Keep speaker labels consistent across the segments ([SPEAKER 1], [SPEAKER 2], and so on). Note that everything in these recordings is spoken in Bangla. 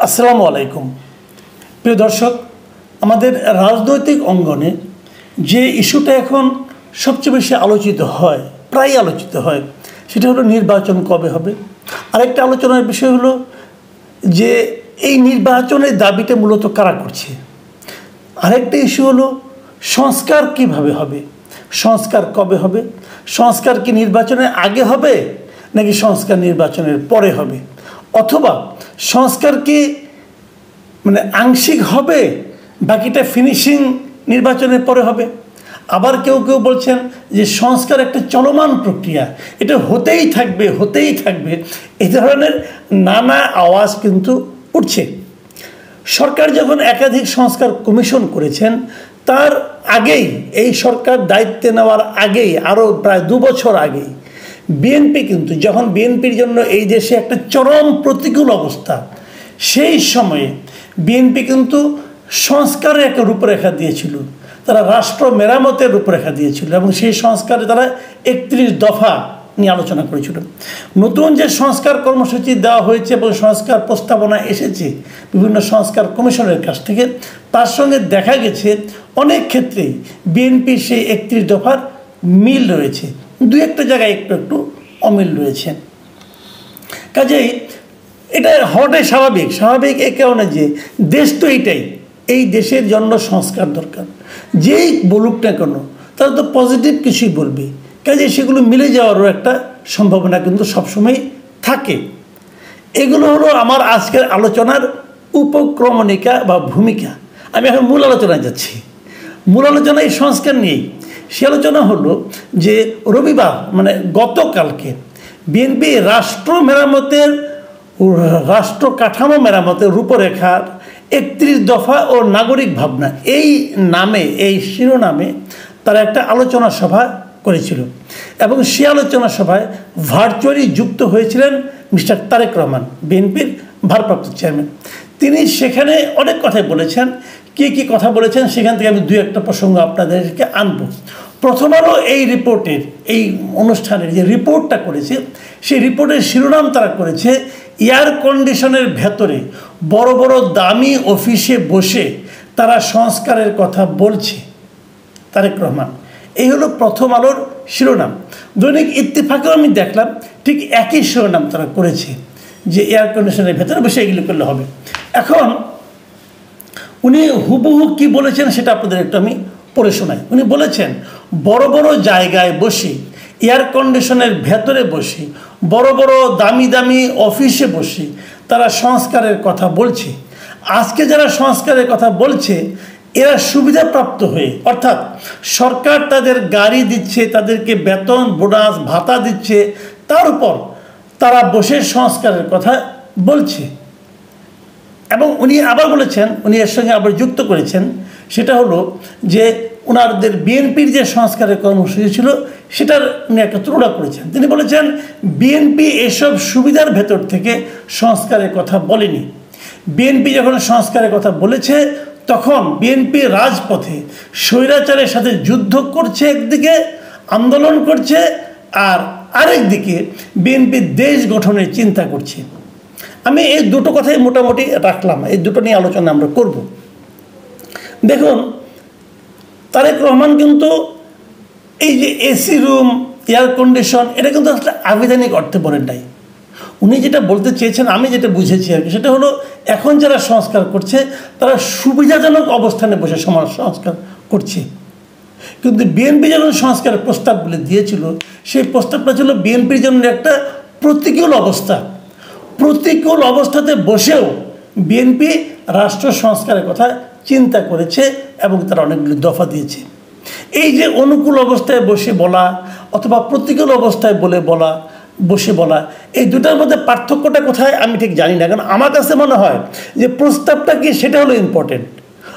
[SPEAKER 1] আসসালামু আলাইকুম প্রিয় দর্শক, আমাদের রাজনৈতিক অঙ্গনে যে ইস্যুটা এখন সবচেয়ে বেশি আলোচিত হয়, প্রায় আলোচিত হয়, সেটা হলো নির্বাচন কবে হবে। আরেকটা আলোচনার বিষয় হলো যে এই নির্বাচনের দাবিটা মূলত কারা করছে। আরেকটা ইস্যু হলো সংস্কার কিভাবে হবে, সংস্কার কবে হবে, সংস্কার কি নির্বাচনের আগে হবে নাকি সংস্কার নির্বাচনের পরে হবে, অথবা সংস্কার কি আংশিক হবে, বাকিটা ফিনিশিং নির্বাচনের পরে হবে। আবার কেউ কেউ বলছেন যে সংস্কার একটা চলমান প্রক্রিয়া, এটা হতেই থাকবে। এই ধরনের নানা আওয়াজ কিন্তু উঠছে। সরকার যখন একাধিক সংস্কার কমিশন করেছেন, তার আগেই, এই সরকার দায়িত্বে নেওয়ার আগেই, আরও প্রায় 2 বছর আগেই বিএনপি কিন্তু, যখন বিএনপির জন্য এই দেশে একটা চরম প্রতিকূল অবস্থা, সেই সময়ে বিএনপি কিন্তু সংস্কারের একটা রূপরেখা দিয়েছিল, তারা রাষ্ট্র মেরামতের রূপরেখা দিয়েছিল এবং সেই সংস্কারে তারা 31 দফা নিয়ে আলোচনা করেছিল। নতুন যে সংস্কার কর্মসূচি দেওয়া হয়েছে এবং সংস্কার প্রস্তাবনা এসেছে বিভিন্ন সংস্কার কমিশনের কাছ থেকে, তার সঙ্গে দেখা গেছে অনেক ক্ষেত্রেই বিএনপির সেই 31 দফার মিল রয়েছে, 2-1টা জায়গায় একটু অমিল রয়েছে। কাজেই এটা হওয়াটাই স্বাভাবিক এই কারণে যে দেশ তো এইটাই, এই দেশের জন্য সংস্কার দরকার। যেই বলুক না কেন তারা তো পজিটিভ কিছুই বলবে, কাজে সেগুলো মিলে যাওয়ারও একটা সম্ভাবনা কিন্তু সবসময় থাকে। এগুলো হলো আমার আজকের আলোচনার উপক্রমণিকা বা ভূমিকা। আমি এখন মূল আলোচনায় যাচ্ছি। মূল আলোচনা এই সংস্কার নিয়েই। সে আলোচনা হলো যে রবিবার গতকালকে বিএনপি রাষ্ট্র কাঠামো মেরামতের রূপরেখার 31 দফা ও নাগরিক ভাবনা এই শিরোনামে তারা একটা আলোচনা সভা করেছিল এবং সেই আলোচনা সভায় ভার্চুয়ালি যুক্ত হয়েছিলেন মিস্টার তারেক রহমান, বিএনপির ভারপ্রাপ্ত চেয়ারম্যান। তিনি সেখানে অনেক কথাই বলেছেন। কি কথা বলেছেন সেখান থেকে আমি 2-1টা প্রসঙ্গ আপনাদেরকে আনব। প্রথম আলো এই অনুষ্ঠানের যে রিপোর্টটা করেছে, সেই রিপোর্টের শিরোনাম তারা করেছে এয়ার কন্ডিশনের ভেতরে বড় বড় দামি অফিসে বসে তারা সংস্কারের কথা বলছে তারেক রহমান। এই হলো প্রথম আলোর শিরোনাম। দৈনিক ইত্তেফাকেও আমি দেখলাম ঠিক একই শিরোনাম তারা করেছে যে এয়ার কন্ডিশনের ভেতরে বসে এগুলো করলে হবে। এখন উনি হুবহু কি বলেছেন সেটা আপনাদের একটু আমি পড়ে শোনাই। উনি বলেছেন, বড় বড় জায়গায় বসে, এয়ার কন্ডিশনের ভেতরে বসে, বড় বড় দামি অফিসে বসে তারা সংস্কারের কথা বলছে। আজকে যারা সংস্কারের কথা বলছে এরা সুবিধাপ্রাপ্ত হয়ে, অর্থাৎ সরকার তাদের গাড়ি দিচ্ছে, তাদেরকে বেতন বোনাস ভাতা দিচ্ছে, তার উপর তারা বসে সংস্কারের কথা বলছে। এবং উনি আবার বলেছেন, উনি এর সঙ্গে আবার যুক্ত করেছেন, সেটা হলো যে ওনাদের বিএনপির যে সংস্কারের কর্মসূচি ছিল সেটার উনি একটা তুলনা করেছেন। তিনি বলেছেন বিএনপি এসব সুবিধার ভেতর থেকে সংস্কারের কথা বলেনি। বিএনপি যখন সংস্কারের কথা বলেছে তখন বিএনপি রাজপথে স্বৈরাচারের সাথে যুদ্ধ করছে, একদিকে আন্দোলন করছে, আর আরেকদিকে বিএনপি দেশ গঠনের চিন্তা করছে। আমি এই দুটো কথাই মোটামুটি রাখলাম, এই দুটো নিয়ে আলোচনা আমরা করব। দেখুন, তারেক রহমান কিন্তু এই যে এসি রুম, এয়ার কন্ডিশন, এটা কিন্তু আসলে আবিধানিক অর্থে বলেন নাই। উনি যেটা বলতে চেয়েছেন, আমি যেটা বুঝেছি আর কি, সেটা হলো এখন যারা সংস্কার করছে তারা সুবিধাজনক অবস্থানে বসে সমাজ সংস্কার করছে। কিন্তু বিএনপি যখন সংস্কারের প্রস্তাবগুলি দিয়েছিল, সেই প্রস্তাবটা ছিল বিএনপির জন্য একটা প্রতিকূল অবস্থা। প্রতিকূল অবস্থাতে বসেও বিএনপি রাষ্ট্র সংস্কারের কথা চিন্তা করেছে এবং তারা অনেকগুলি দফা দিয়েছে। এই যে অনুকূল অবস্থায় বসে বলা অথবা প্রতিকূল অবস্থায় বসে বলা, এই দুটার মধ্যে পার্থক্যটা কোথায় আমি ঠিক জানি না। কারণ আমার কাছে মনে হয় যে প্রস্তাবটা কি সেটা হলো ইম্পর্টেন্ট।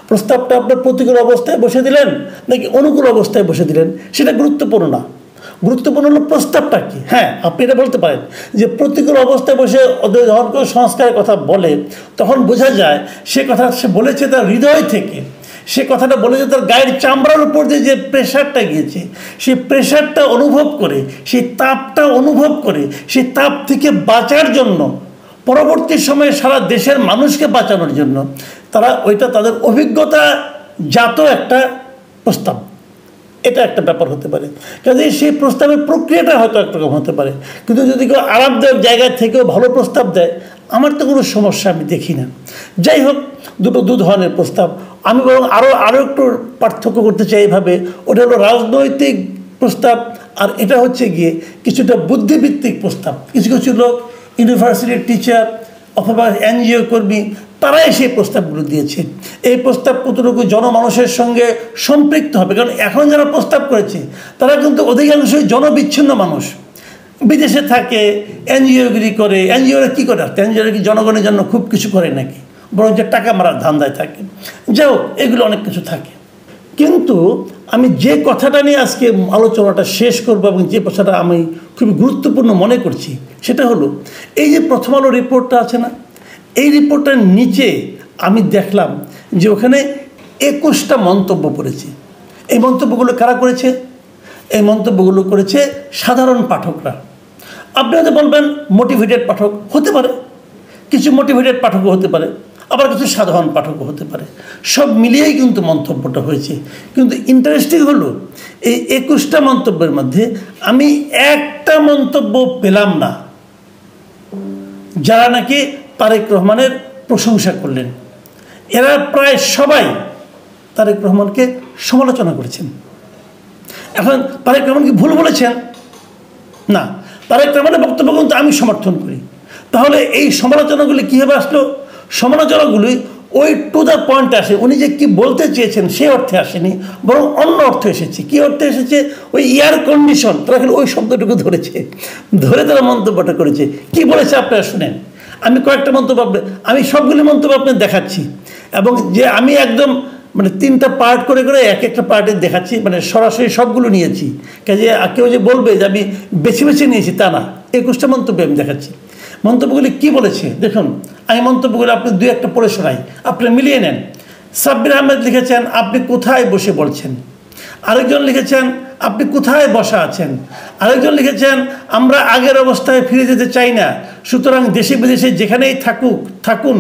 [SPEAKER 1] প্রস্তাবটা আপনার প্রতিকূল অবস্থায় বসে দিলেন নাকি অনুকূল অবস্থায় বসে দিলেন সেটা গুরুত্বপূর্ণ না। গুরুত্বপূর্ণ হলো প্রস্তাবটা কি। হ্যাঁ, আপনি এটা বলতে পারেন যে প্রতিকূল অবস্থায় বসে যখন কেউ সংস্কারের কথা বলে তখন বোঝা যায় সে কথা সে বলেছে তার হৃদয় থেকে, সে কথাটা বলেছে তার গায়ের চামড়ার উপর দিয়ে যে প্রেশারটা গিয়েছে, সেই প্রেশারটা অনুভব করে, সেই তাপটা অনুভব করে, সেই তাপ থেকে বাঁচার জন্য পরবর্তী সময়ে সারা দেশের মানুষকে বাঁচানোর জন্য তারা ওইটা তাদের অভিজ্ঞতা জাত একটা প্রস্তাব, এটা একটা ব্যাপার হতে পারে। কাজে সেই প্রস্তাবের প্রক্রিয়াটা হয়তো একরকম হতে পারে, কিন্তু যদি কেউ আরামদায়ক জায়গা থেকেও ভালো প্রস্তাব দেয় আমার তো কোনো সমস্যা আমি দেখি না। যাই হোক, দু ধরনের প্রস্তাব। আমি বরং আরও একটু পার্থক্য করতে চাই এইভাবে, ওটা হলো রাজনৈতিক প্রস্তাব আর এটা হচ্ছে গিয়ে কিছুটা বুদ্ধিভিত্তিক প্রস্তাব। কিছু কিছু লোক ইউনিভার্সিটির টিচার অথবা এনজিও কর্মী তারাই সেই প্রস্তাবগুলো দিয়েছে। এই প্রস্তাব কতটুকু জনমানুষের সঙ্গে সম্পৃক্ত হবে, কারণ এখন যারা প্রস্তাব করেছে তারা কিন্তু অধিকাংশই জনবিচ্ছিন্ন মানুষ, বিদেশে থাকে, এনজিওগিরি করে। এনজিওরা কী করে? এনজিওরা কি জনগণের জন্য খুব কিছু করে নাকি? বরং যে টাকা মারার ধান্দায় থাকে। যাই হোক, এগুলো অনেক কিছু থাকে। কিন্তু আমি যে কথাটা নিয়ে আজকে আলোচনাটা শেষ করব এবং যে কথাটা আমি খুবই গুরুত্বপূর্ণ মনে করছি সেটা হলো, এই যে প্রথম আলো রিপোর্টটা আছে না, এই রিপোর্টটার নিচে আমি দেখলাম যে ওখানে 21টা মন্তব্য করেছে। এই মন্তব্যগুলো কারা করেছে? এই মন্তব্যগুলো করেছে সাধারণ পাঠকরা। আপনি হয়তো বলবেন মোটিভেটেড পাঠক হতে পারে, কিছু মোটিভেটেড পাঠকও হতে পারে, আবার কিছু সাধারণ পাঠকও হতে পারে। সব মিলিয়েই কিন্তু মন্তব্যটা হয়েছে। কিন্তু ইন্টারেস্টিং হলো, এই 21টা মন্তব্যের মধ্যে আমি একটা মন্তব্য পেলাম না যারা নাকি তারেক রহমানের প্রশংসা করলেন। এরা প্রায় সবাই তারেক রহমানকে সমালোচনা করেছেন। এখন তারেক রহমান কি ভুল বলেছেন? না, তারেক রহমানের বক্তব্য কিন্তু আমি সমর্থন করি। তাহলে এই সমালোচনাগুলি কীভাবে আসলো? সমালোচনাগুলি ওই টু দ্য পয়েন্ট আসে। উনি যে কী বলতে চেয়েছেন সেই অর্থে আসেনি, বরং অন্য অর্থে এসেছে। কী অর্থে এসেছে? ওই এয়ার কন্ডিশন, তারা খালি ওই শব্দটুকু ধরে তারা মন্তব্যটা করেছে। কি বলেছে আপনারা শুনেন। আমি কয়েকটা মন্তব্য আমি সবগুলি মন্তব্য আপনাদের দেখাচ্ছি, এবং যে আমি একদম মানে 3টা পার্ট করে এক একটা পার্টে দেখাচ্ছি, মানে সরাসরি সবগুলো নিয়েছি। কাজে কেউ যে বলবে যে আমি বেছে বেছে নিয়েছি তা না, 21টা মন্তব্য আমি দেখাচ্ছি। মন্তব্যগুলি কি বলেছে দেখুন, আমি মন্তব্যগুলো আপনি 2-1টা পড়ে শোনাই, আপনি মিলিয়ে নেন। সাব্বির আহমেদ লিখেছেন, আপনি কোথায় বসে বলছেন? আরেকজন লিখেছেন, আপনি কোথায় বসা আছেন? আরেকজন লিখেছেন, আমরা আগের অবস্থায় ফিরে যেতে চাই না, সুতরাং দেশে বিদেশে যেখানেই থাকুন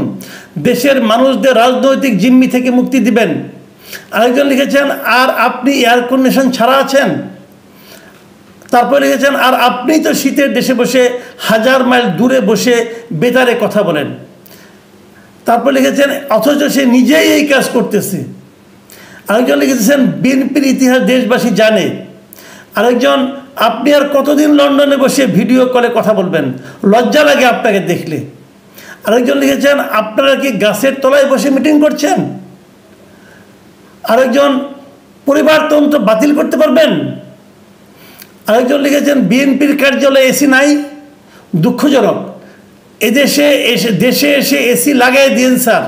[SPEAKER 1] দেশের মানুষদের রাজনৈতিক জিম্মি থেকে মুক্তি দিবেন। আরেকজন লিখেছেন, আর আপনি এয়ার কন্ডিশন ছাড়া আছেন। তারপরে লিখেছেন, আর আপনি তো শীতের দেশে বসে 1000 মাইল দূরে বসে বেতারে কথা বলেন। তারপর লিখেছেন, অথচ সে নিজেই এই কাজ করতেছে। আরেকজন লিখেছেন, বিএনপির ইতিহাস দেশবাসী জানে। আরেকজন, আপনি আর কতদিন লন্ডনে বসে ভিডিও কলে কথা বলবেন, লজ্জা লাগে আপনাকে দেখলে। আরেকজন লিখেছেন, আপনারা কি গাছের তলায় বসে মিটিং করছেন? আরেকজন, পরিবারতন্ত্র বাতিল করতে পারবেন? আরেকজন লিখেছেন, বিএনপির কার্যালয়ে এসি নাই, দুঃখজনক, দেশে এসে এসি লাগাই দিন স্যার।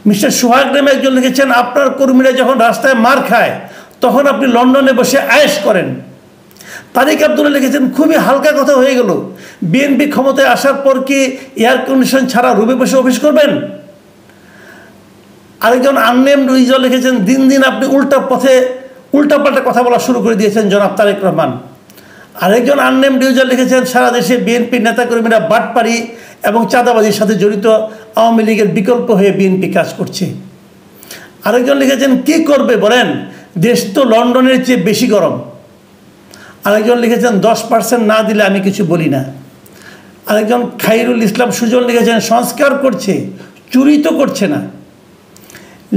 [SPEAKER 1] মিস্টার সোহাগ নামে একজন লিখেছেন, আপনার কর্মীরা যখন রাস্তায় মার খায় তখন আপনি লন্ডনে বসে আয়েশ করেন। তারিক আব্দুল্লাহ লিখেছেন, খুবই হালকা কথা হয়ে গেল, বিএনপি ক্ষমতায় আসার পর কি এয়ার কন্ডিশন ছাড়া রুমে বসে অফিস করবেন? আরেকজন আননেম রিজল লিখেছেন, দিন দিন আপনি উল্টাপাল্টা কথা বলা শুরু করে দিয়েছেন জনাব তারেক রহমান। আরেকজন আননেম রিজল লিখেছেন, সারা দেশে বিএনপির নেতাকর্মীরা বাটপাড়ি এবং চাঁদাবাজির সাথে জড়িত, আওয়ামী লীগের বিকল্প হয়ে বিএনপি কাজ করছে। আরেকজন লিখেছেন, কি করবে বলেন, দেশ তো লন্ডনের চেয়ে বেশি গরম। আরেকজন লিখেছেন, 10% না দিলে আমি কিছু বলি না। আরেকজন খাইরুল ইসলাম সুজন লিখেছেন, সংস্কার করছে, চুরি তো করছে না।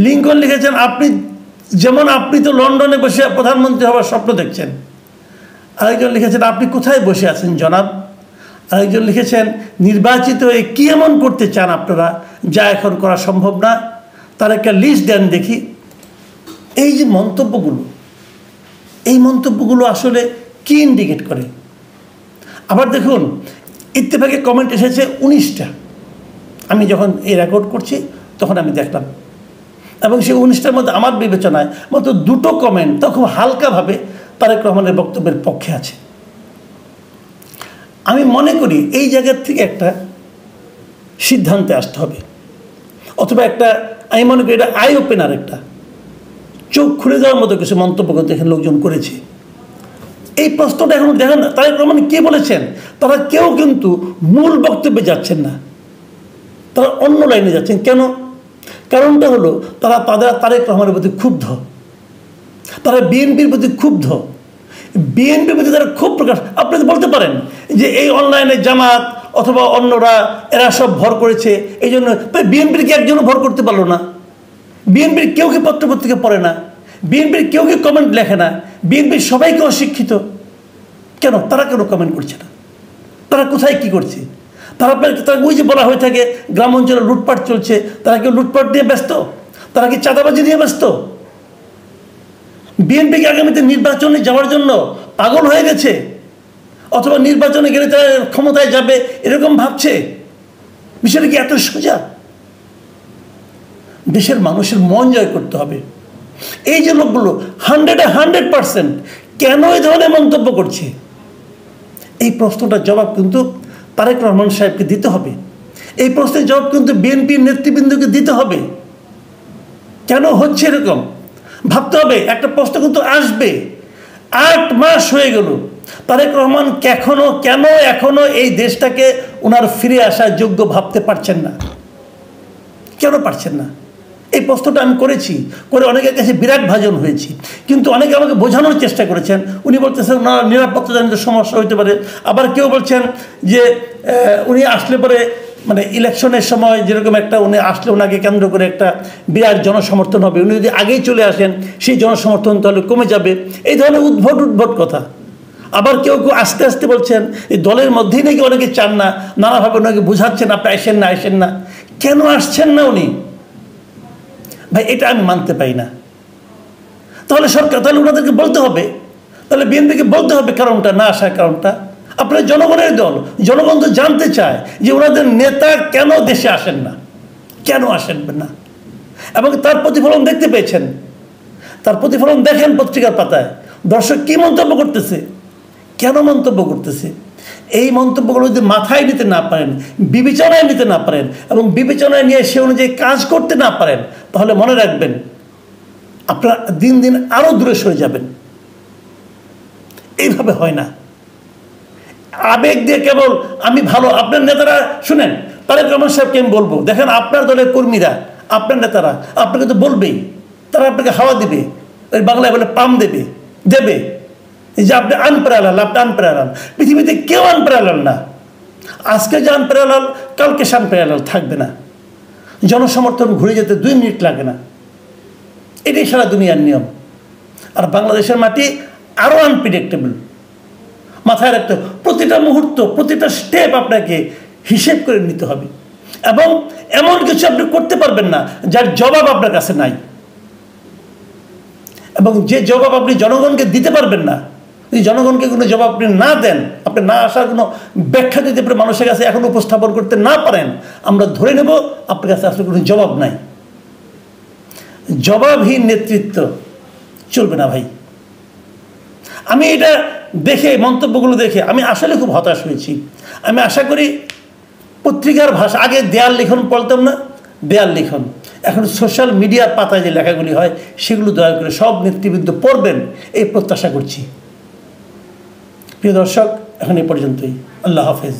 [SPEAKER 1] লিঙ্কন লিখেছেন, আপনি তো লন্ডনে বসে প্রধানমন্ত্রী হওয়ার স্বপ্ন দেখছেন। আরেকজন লিখেছেন, আপনি কোথায় বসে আছেন জনাব? আরেকজন লিখেছেন, নির্বাচিত হয়ে কী এমন করতে চান আপনারা যা এখন করা সম্ভব না? তার একটা লিস্ট দেন দেখি। এই যে মন্তব্যগুলো, এই মন্তব্যগুলো আসলে কি ইন্ডিকেট করে? আবার দেখুন, ইত্তেফাকে কমেন্ট এসেছে 19টা। আমি যখন এই রেকর্ড করছি তখন আমি দেখলাম, এবং সেই 19টার মধ্যে আমার বিবেচনায় মাত্র 2টো কমেন্ট তা খুব হালকাভাবে তারেক রহমানের বক্তব্যের পক্ষে আছে। আমি মনে করি এই জায়গার থেকে একটা সিদ্ধান্তে আসতে হবে, অথবা আমি মনে করি এটা আই ওপেনার, একটা চোখ খুলে দেওয়ার মতো কিছু মন্তব্য কিন্তু এখানে লোকজন করেছে। এই প্রশ্নটা এখন দেখেন তারেক রহমান কে বলেছেন, তারা কেউ কিন্তু মূল বক্তব্যে যাচ্ছেন না, তারা অন্য লাইনে যাচ্ছেন। কেন? কারণটা হলো তারা তারেক রহমানের প্রতি ক্ষুব্ধ, তারা বিএনপির প্রতি ক্ষুব্ধ, বিএনপির প্রতি তারা ক্ষোভ প্রকাশ। আপনি তো বলতে পারেন যে এই অনলাইনে জামাত অথবা অন্যরা এরা সব ভর করেছে, এই জন্য বিএনপির কি একজনও ভর করতে পারলো না? বিএনপির কেউ কি পত্রপত্রিকা পড়ে না? বিএনপির কেউ কি কমেন্ট লেখে না? বিএনপির সবাইকে অশিক্ষিত কেন? তারা কেন কমেন্ট করছে না? তারা কোথায় কি করছে? তারা ওই যে বলা হয়ে থাকে গ্রাম অঞ্চলে লুটপাট চলছে, তারা কেউ লুটপাট নিয়ে ব্যস্ত? তারা কি চাঁদাবাজি নিয়ে ব্যস্ত? বিএনপিকে আগামীতে নির্বাচনে যাওয়ার জন্য পাগল হয়ে গেছে, অথবা নির্বাচনে গেলে তারা ক্ষমতায় যাবে এরকম ভাবছে? বিষয়টা কি এত সোজা? দেশের মানুষের মন জয় করতে হবে। এই যে লোকগুলো 100% কেন এই ধরনের মন্তব্য করছে, এই প্রশ্নটার জবাব কিন্তু তারেক রহমান সাহেবকে দিতে হবে। এই প্রশ্নের জবাব কিন্তু বিএনপির নেতৃবৃন্দকে দিতে হবে। কেন হচ্ছে এরকম ভাবতে হবে। একটা প্রশ্ন কিন্তু আসবে। 8 মাস হয়ে গেল, তারেক রহমান কেন এখনো এই দেশটাকে ওনার ফিরে আসার যোগ্য ভাবতে পারছেন না? কেন পারছেন না? এই প্রশ্নটা আমি করেছি, করে অনেকের কাছে বিরাট ভাজন হয়েছি, কিন্তু অনেকে আমাকে বোঝানোর চেষ্টা করেছেন। উনি বলতেছেন না, নিরাপত্তাজনিত সমস্যা হতে পারে। আবার কেউ বলছেন যে উনি আসলে পরে মানে ইলেকশনের সময় যেরকম একটা উনি আসলে ওনাকে কেন্দ্র করে একটা বিরাট জনসমর্থন হবে, উনি যদি আগেই চলে আসেন সেই জনসমর্থন তাহলে কমে যাবে। এই ধরনের উদ্ভট কথা। আবার কেউ আস্তে আস্তে বলছেন এই দলের মধ্যেই নাকি অনেকে চান না, নানাভাবে ওনাকে বোঝাচ্ছেন আপনি আসেন না। কেন আসছেন না উনি? ভাই এটা আমি মানতে পারি না। তাহলে ওনাদেরকে বলতে হবে, তাহলে বিএনপিকে বলতে হবে কারণটা, না আসার কারণটা। আপনার জনগণের দল, জনগণ তো জানতে চায় যে ওনাদের নেতা কেন দেশে আসেন না, কেন আসেন না। এবং তার প্রতিফলন দেখতে পেয়েছেন, তার প্রতিফলন দেখেন পত্রিকার পাতায়। দর্শক কি মন্তব্য করতেছে, কেন মন্তব্য করতেছে। এই মন্তব্যগুলো যদি মাথায় নিতে না পারেন, বিবেচনায় নিতে না পারেন, এবং বিবেচনায় নিয়ে সে অনুযায়ী কাজ করতে না পারেন, তাহলে মনে রাখবেন আপনারা দিন দিন আরও দূরে সরে যাবেন। এইভাবে হয় না। আবেগ দিয়ে কেবল আমি ভালো, আপনার নেতারা শুনেন, তারেক রহমান সাহেবকে আমি বলবো, দেখেন আপনার দলের কর্মীরা, আপনার নেতারা আপনাকে তো বলবেই, তারা আপনাকে হাওয়া দিবে, ওই বাংলায় বলে পাম দেবে যে আপনি আনপ্যারালাল, আপনি আনপ্যারালাল। পৃথিবীতে কেউ আনপ্যারালাল না। আজকে যে আনপ্যারালাল, কালকে সে আনপ্যারালাল থাকবে না। জনসমর্থন ঘুরে যেতে 2 মিনিট লাগে না। এটাই সারা দুনিয়ার নিয়ম। আর বাংলাদেশের মাটি আরও আনপ্রেডিক্টেবল। মাথায় রাখতে হবে, প্রতিটা মুহূর্ত, প্রতিটা স্টেপ আপনাকে হিসেব করে নিতে হবে, এবং এমন কিছু আপনি করতে পারবেন না যার জবাব আপনার কাছে নাই, এবং যে জবাব আপনি জনগণকে দিতে পারবেন না, যদি জনগণকে কোনো জবাব আপনি না দেন, আপনি না আসার কোনো ব্যাখ্যা যদি আপনি মানুষের কাছে এখন উপস্থাপন করতে না পারেন, আমরা ধরে নেব আপনার কাছে আসলে কোনো জবাব নাই। জবাবহীন নেতৃত্ব চলবে না ভাই। আমি এটা দেখে, মন্তব্যগুলো দেখে আমি আসলে খুব হতাশ হয়েছি। আমি আশা করি পত্রিকার ভাষা, আগে দেয়াল লিখন পড়তাম না, দেয়াল লিখন, এখন সোশ্যাল মিডিয়ার পাতায় যে লেখাগুলি হয় সেগুলো দয়া করে সব নেতৃবৃন্দ পড়বেন, এই প্রত্যাশা করছি। প্রিয় দর্শক, এখন এই পর্যন্তই। আল্লাহ হাফেজ।